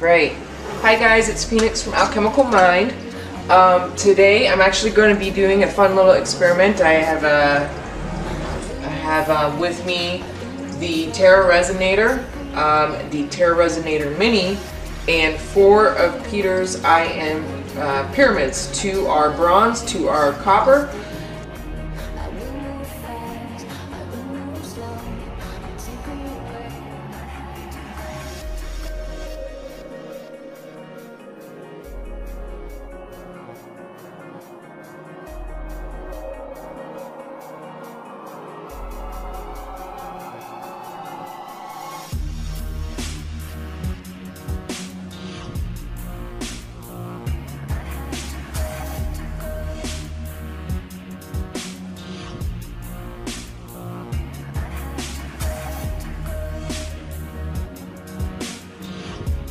Great. Hi guys, it's Phoenix from Alchemical Mind. Today I'm actually going to be doing a fun little experiment. I have with me the Terra Resonator, the Terra Resonator Mini, and 4 of Peter's IM pyramids. 2 are bronze, 2 are copper.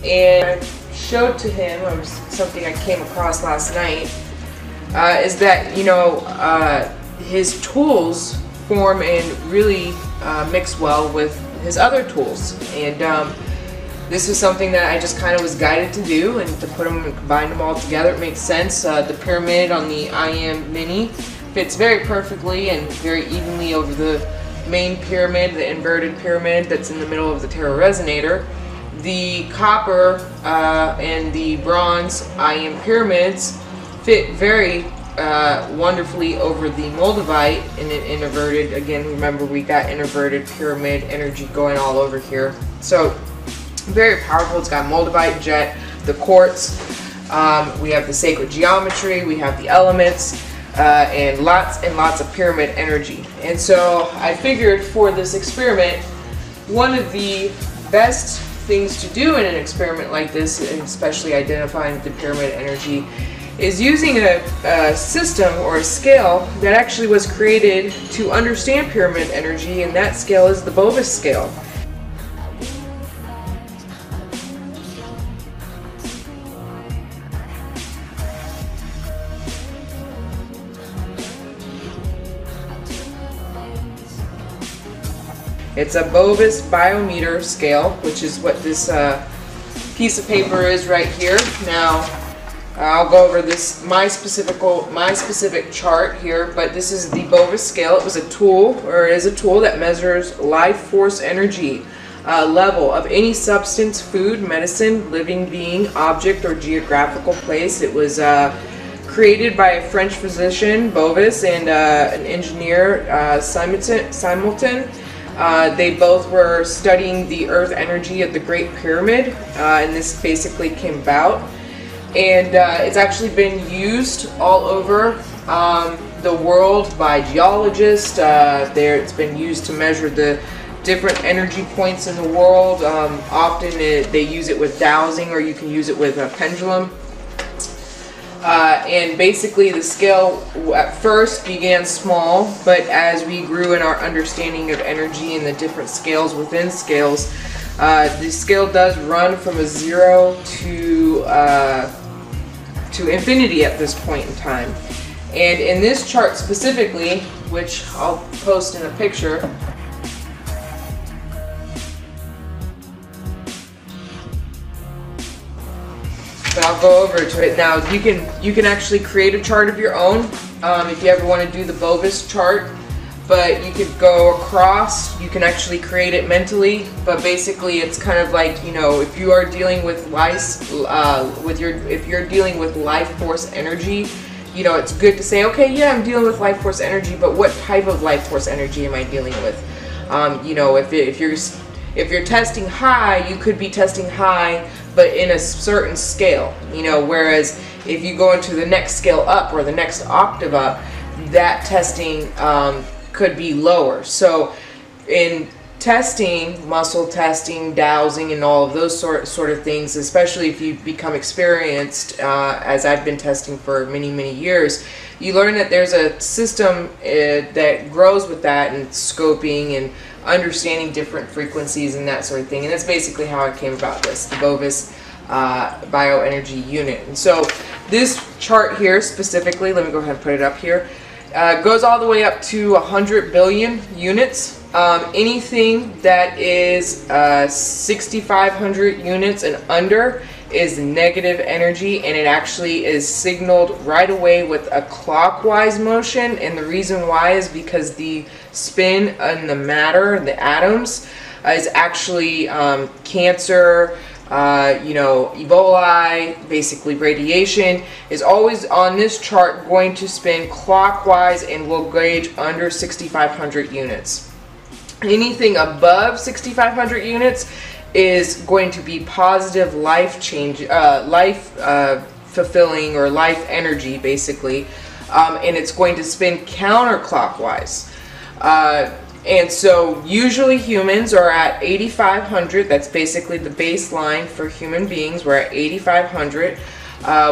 And I showed to him, it was something I came across last night, is that, you know, his tools form and really mix well with his other tools. And this is something that I just kind of was guided to do, and to put them and combine them all together. It makes sense. The pyramid on the IM Mini fits very perfectly and very evenly over the main pyramid, the inverted pyramid that's in the middle of the Terra Resonator. The copper and the bronze IM pyramids fit very wonderfully over the moldavite in an inverted. Again, remember, we got inverted pyramid energy going all over here. So very powerful. It's got moldavite, jet, the quartz. We have the sacred geometry. We have the elements. And lots of pyramid energy. And so I figured for this experiment, one of the best things to do in an experiment like this, and especially identifying the pyramid energy, is using a system or a scale that actually was created to understand pyramid energy, and that scale is the Bovis scale. It's a Bovis biometer scale, which is what this piece of paper is right here. Now, I'll go over this my specific chart here, but this is the Bovis scale. It was a tool, or is a tool that measures life force energy level of any substance, food, medicine, living being, object, or geographical place. It was created by a French physician, Bovis, and an engineer, Simultan. They both were studying the earth energy of the Great Pyramid, and this basically came about. And it's actually been used all over the world by geologists. It's been used to measure the different energy points in the world. Often they use it with dowsing, or you can use it with a pendulum. And basically the scale at first began small, but as we grew in our understanding of energy and the different scales within scales, the scale does run from a 0 to infinity at this point in time. And in this chart specifically, which I'll post in a picture, but I'll go over to it now. You can actually create a chart of your own if you ever want to do the Bovis chart. But you could go across. You can actually create it mentally. But basically, it's kind of like, you know, if you are dealing with if you're dealing with life force energy, you know, it's good to say, okay, yeah, I'm dealing with life force energy, but what type of life force energy am I dealing with? You know, if you're testing high, you could be testing high, but in a certain scale, you know, whereas if you go into the next scale up, or the next octave up, that testing could be lower. So in testing, muscle testing, dowsing, and all of those sort of things, especially if you become experienced, as I've been testing for many years, you learn that there's a system that grows with that, and scoping and understanding different frequencies and that sort of thing. And that's basically how I came about this, the Bovis bioenergy unit. And so this chart here specifically, let me go ahead and put it up here, goes all the way up to 100 billion units. Anything that is 6,500 units and under is negative energy, and it actually is signaled right away with a clockwise motion. And the reason why is because the spin on the matter, the atoms, is actually cancer, Ebola, basically radiation, is always on this chart going to spin clockwise and will gauge under 6,500 units. Anything above 6,500 units is going to be positive life change, life fulfilling, or life energy, basically, and it's going to spin counterclockwise. And so usually humans are at 8,500. That's basically the baseline for human beings. We're at 8,500.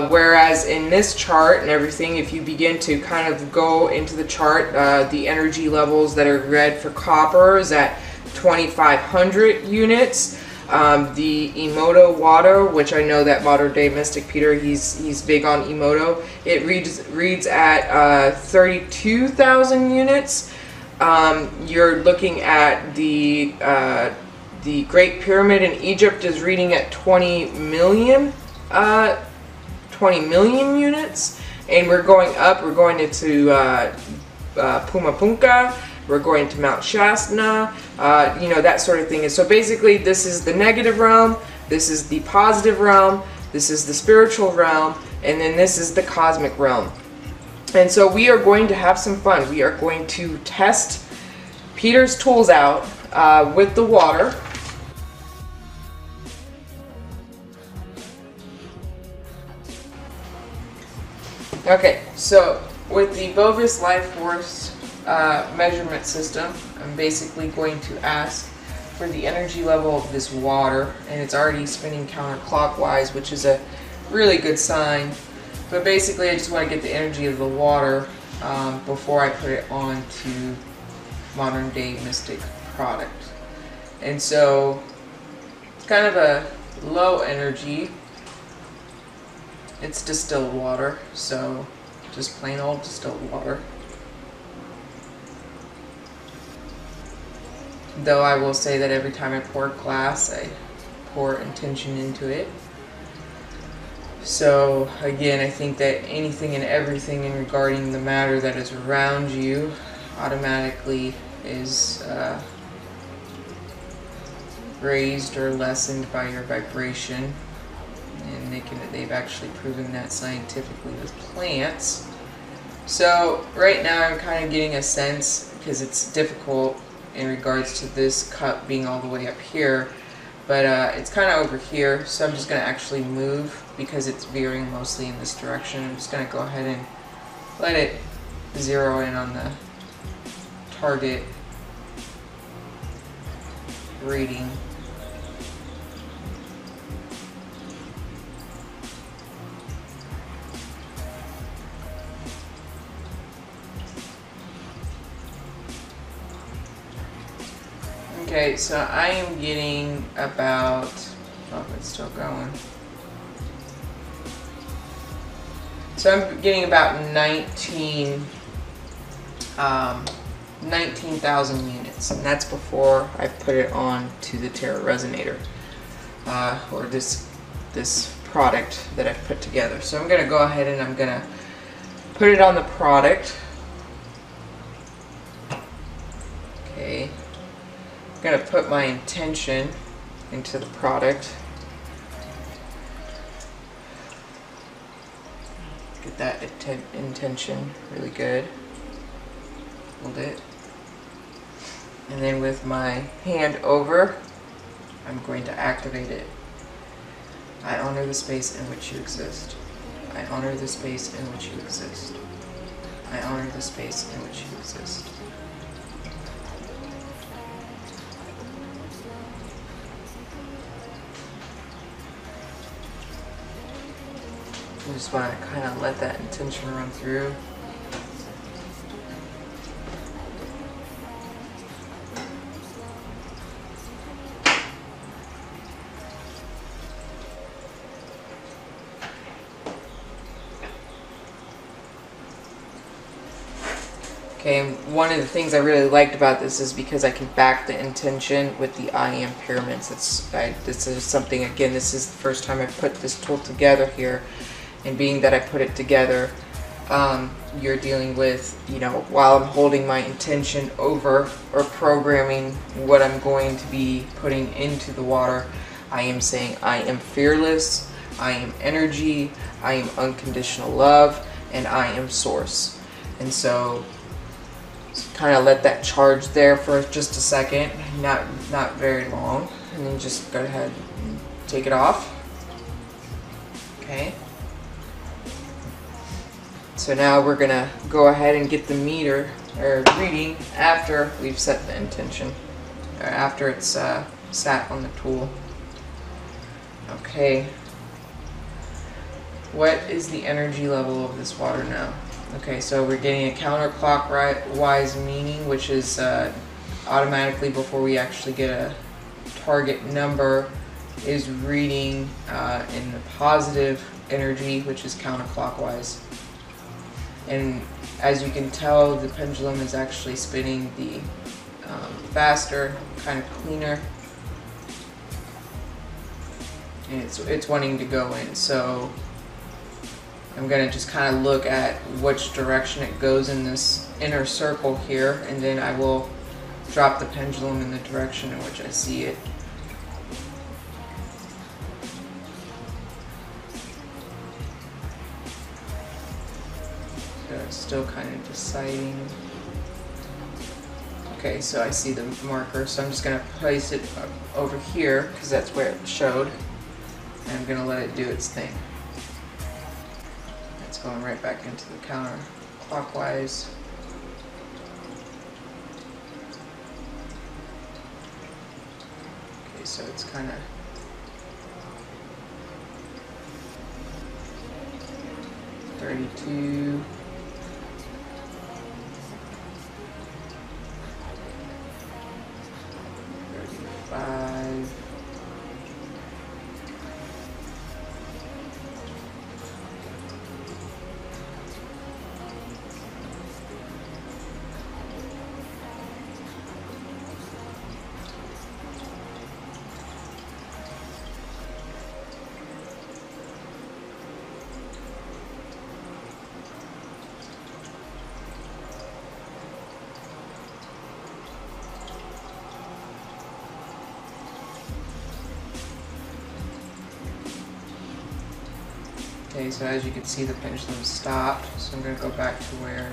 Whereas in this chart and everything, if you begin to kind of go into the chart, the energy levels that are red for copper is at 2,500 units. The Emoto water, which I know that modern day mystic Peter, he's big on Emoto. It reads at 32,000 units. You're looking at the Great Pyramid in Egypt is reading at 20 million units, and we're going up. We're going into Pumapunka. We're going to Mount Shasta. That sort of thing. And so basically, this is the negative realm. This is the positive realm. This is the spiritual realm, and then this is the cosmic realm. And so we are going to have some fun. We are going to test Peter's tools out with the water. Okay, so with the Bovis Life Force measurement system, I'm basically going to ask for the energy level of this water, and it's already spinning counterclockwise, which is a really good sign. But basically, I just want to get the energy of the water before I put it on to modern day mystic product. And so it's kind of a low energy. It's distilled water, so just plain old distilled water. Though I will say that every time I pour a glass, I pour intention into it. So again, I think that anything and everything in regarding the matter that is around you automatically is raised or lessened by your vibration. And they've actually proven that scientifically with plants. So right now I'm kind of getting a sense, because it's difficult in regards to this cup being all the way up here, but it's kind of over here, so I'm just going to actually move because it's veering mostly in this direction. I'm just going to go ahead and let it zero in on the target reading. Okay, so I am getting about, oh, it's still going. So I'm getting about 19,000 units, and that's before I put it on to the Tarot Resonator, or this product that I've put together. So I'm going to go ahead and I'm going to put it on the product. Okay. I'm going to put my intention into the product. Get that intention really good. Hold it. And then with my hand over, I'm going to activate it. I honor the space in which you exist. I honor the space in which you exist. I honor the space in which you exist. I just want to kind of let that intention run through. Okay, and one of the things I really liked about this is because I can back the intention with the I am pyramids. This is something, again, this is the first time I've put this tool together here, and being that I put it together, you're dealing with, you know, while I'm holding my intention over or programming what I'm going to be putting into the water, I am saying I am fearless, I am energy, I am unconditional love, and I am source. And so kind of let that charge there for just a second, not very long, and then just go ahead and take it off. Okay. So now we're gonna go ahead and get the meter or reading after we've set the intention, or after it's sat on the tool. Okay. What is the energy level of this water now? Okay, so we're getting a counterclockwise meaning, which is automatically, before we actually get a target number, is reading in the positive energy, which is counterclockwise. And as you can tell, the pendulum is actually spinning the faster, kind of cleaner, and it's wanting to go in. So I'm going to just kind of look at which direction it goes in this inner circle here, and then I will drop the pendulum in the direction in which I see it. So it's still kind of deciding. Okay, so I see the marker, so I'm just going to place it over here because that's where it showed, and I'm going to let it do its thing. Going right back into the counterclockwise. Okay, so it's kind of $32. $35. Okay, so as you can see, the pendulum stopped, so I'm going to go back to where,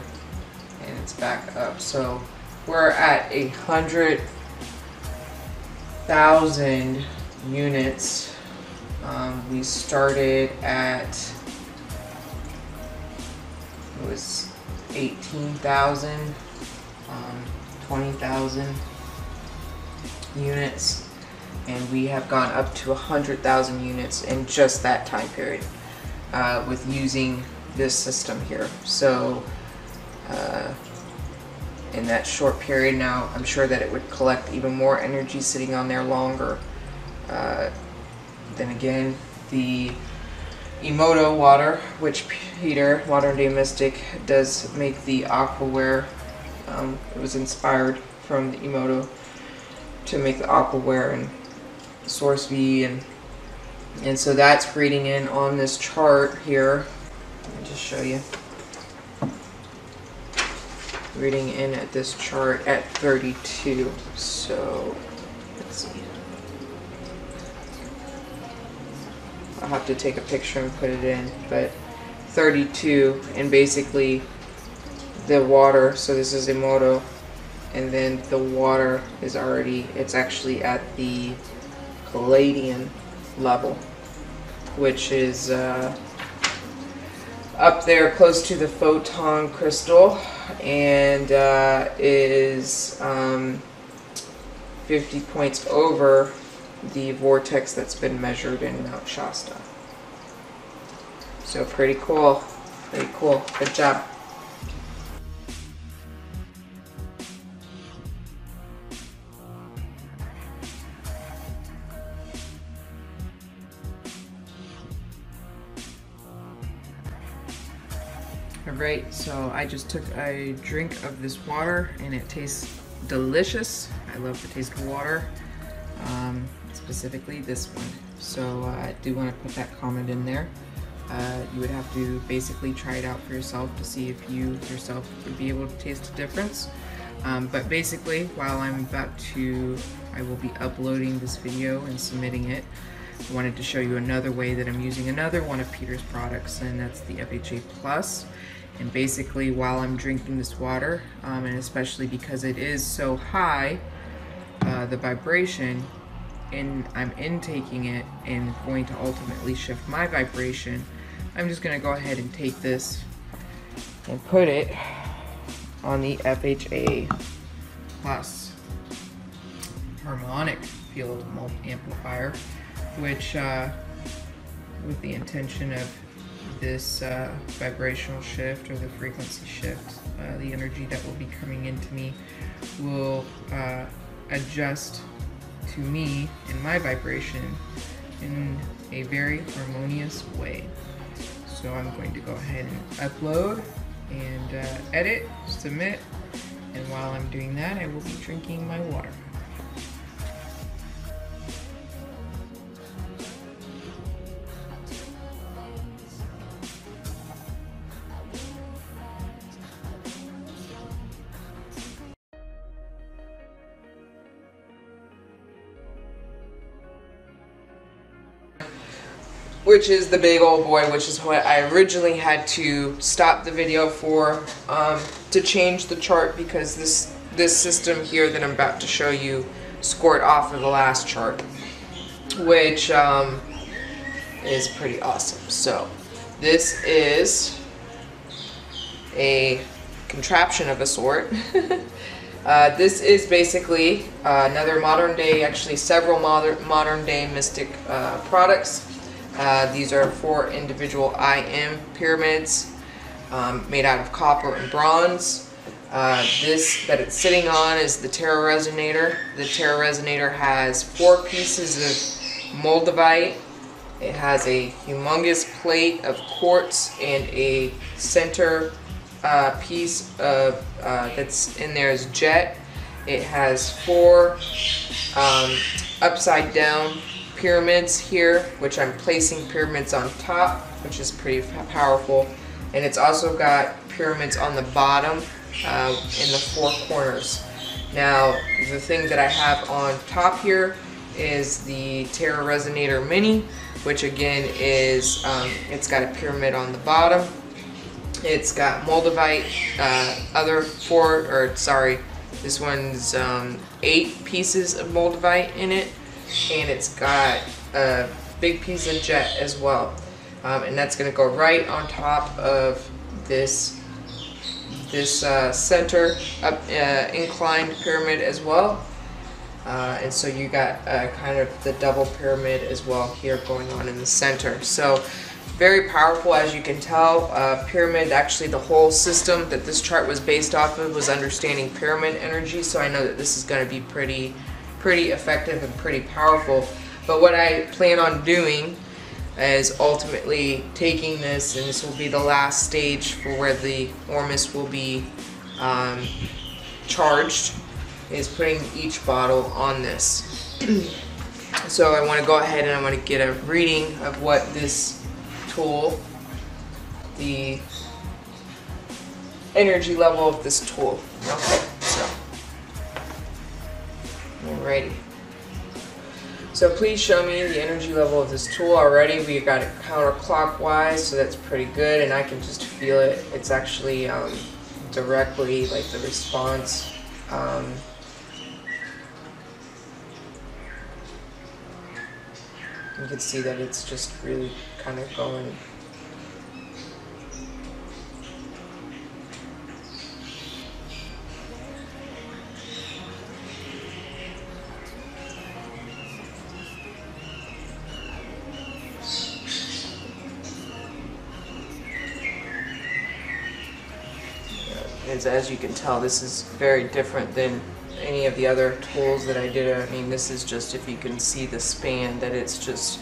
and it's back up. So we're at 100,000 units. We started at, it was 18,000, 20,000 units, and we have gone up to 100,000 units in just that time period. With using this system here. So in that short period, now I'm sure that it would collect even more energy sitting on there longer. Then again, the Emoto water, which Peter, Modern Day Mystic, does make the Aquaware. It was inspired from the Emoto to make the Aquaware and Source V, and so that's reading in on this chart here. Let me just show you. Reading in at this chart at 32. So let's see. I'll have to take a picture and put it in, but 32, and basically the water, so this is Emoto, and then the water is already, it's actually at the Palladian level, which is up there close to the photon crystal, and is 50 points over the vortex that's been measured in Mount Shasta. So pretty cool, pretty cool. Good job. Alright, so I just took a drink of this water and it tastes delicious. I love the taste of water, specifically this one. So I do want to put that comment in there. You would have to basically try it out for yourself to see if you yourself would be able to taste a difference. But basically, while I will be uploading this video and submitting it, I wanted to show you another way that I'm using another one of Peter's products, and that's the FHA Plus. And basically, while I'm drinking this water, and especially because it is so high, the vibration, and I'm intaking it and going to ultimately shift my vibration, I'm just going to go ahead and take this and put it on the FHA Plus harmonic field amplifier, which with the intention of this vibrational shift or the frequency shift, the energy that will be coming into me will adjust to me and my vibration in a very harmonious way. So I'm going to go ahead and upload and edit, submit, and while I'm doing that, I will be drinking my water. Which is the big old boy, which is what I originally had to stop the video for, to change the chart, because this system here that I'm about to show you scored off of the last chart, which is pretty awesome. So this is a contraption of a sort. This is basically another modern day, actually several modern day mystic products. These are 4 individual IM pyramids made out of copper and bronze. This that it's sitting on is the Terra Resonator. The Terra Resonator has 4 pieces of moldavite. It has a humongous plate of quartz and a center piece of that's in there is jet. It has 4 upside down pyramids here, which I'm placing pyramids on top, which is pretty powerful. And it's also got pyramids on the bottom in the 4 corners. Now, the thing that I have on top here is the Terra Resonator Mini, which again is, it's got a pyramid on the bottom. It's got moldavite, this one's 8 pieces of moldavite in it. And it's got a big piece of jet as well, and that's going to go right on top of this center inclined pyramid as well, and so you got kind of the double pyramid as well here going on in the center. So very powerful, as you can tell. Pyramid, actually the whole system that this chart was based off of was understanding pyramid energy, so I know that this is going to be pretty effective and pretty powerful. But what I plan on doing is ultimately taking this, and this will be the last stage for where the Ormus will be charged, is putting each bottle on this. So I want to go ahead and I want to get a reading of what this tool, the energy level of this tool. Okay, so alrighty. So please show me the energy level of this tool already. We got it counterclockwise, so that's pretty good, and I can just feel it. It's actually directly, like the response. You can see that it's just really kind of going. As you can tell, this is very different than any of the other tools that I did. I mean, this is just, if you can see the span, that it's just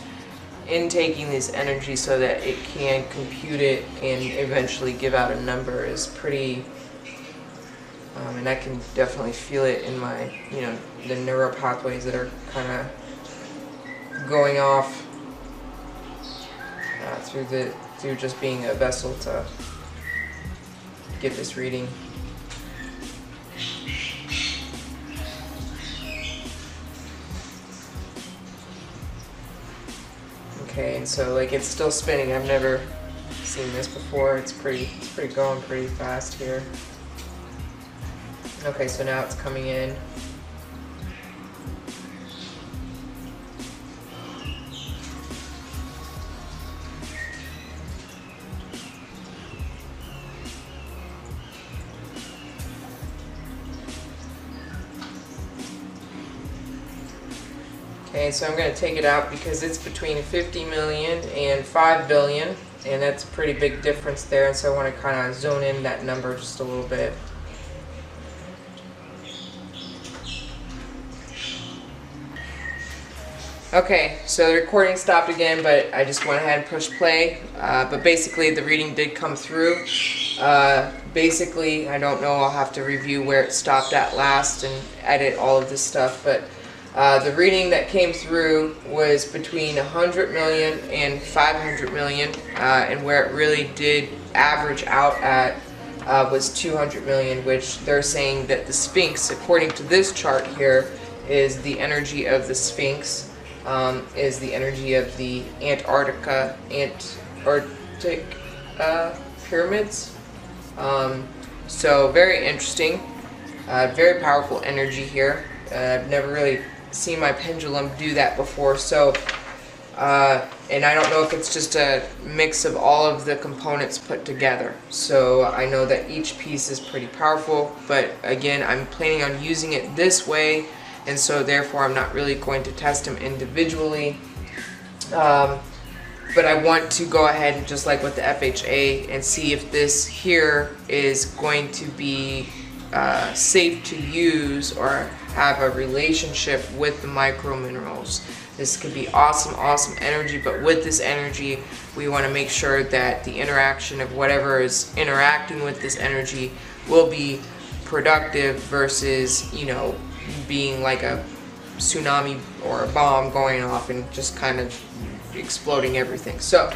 intaking this energy so that it can compute it and eventually give out a number is pretty, and I can definitely feel it in my, you know, the neural pathways that are kind of going off through just being a vessel to get this reading. Okay, and so like it's still spinning. I've never seen this before. It's going pretty fast here. Okay, so now it's coming in. Okay, so I'm going to take it out because it's between 50 million and 5 billion, and that's a pretty big difference there, and so I want to kind of zone in that number just a little bit. Okay, so the recording stopped again, but I just went ahead and pushed play. But basically the reading did come through. Basically, I don't know, I'll have to review where it stopped at last and edit all of this stuff, but the reading that came through was between 100 million and 500 million, and where it really did average out at was 200 million, which they're saying that the Sphinx, according to this chart here, is the energy of the Sphinx, is the energy of the Antarctic pyramids. So very interesting, very powerful energy here. I've never really seen my pendulum do that before, so and I don't know if it's just a mix of all of the components put together. So I know that each piece is pretty powerful, but again, I'm planning on using it this way, and so therefore I'm not really going to test them individually. But I want to go ahead and just like with the FHA and see if this here is going to be safe to use or have a relationship with the micro minerals. This could be awesome energy, but with this energy we want to make sure that the interaction of whatever is interacting with this energy will be productive versus, you know, being like a tsunami or a bomb going off and just kind of exploding everything. So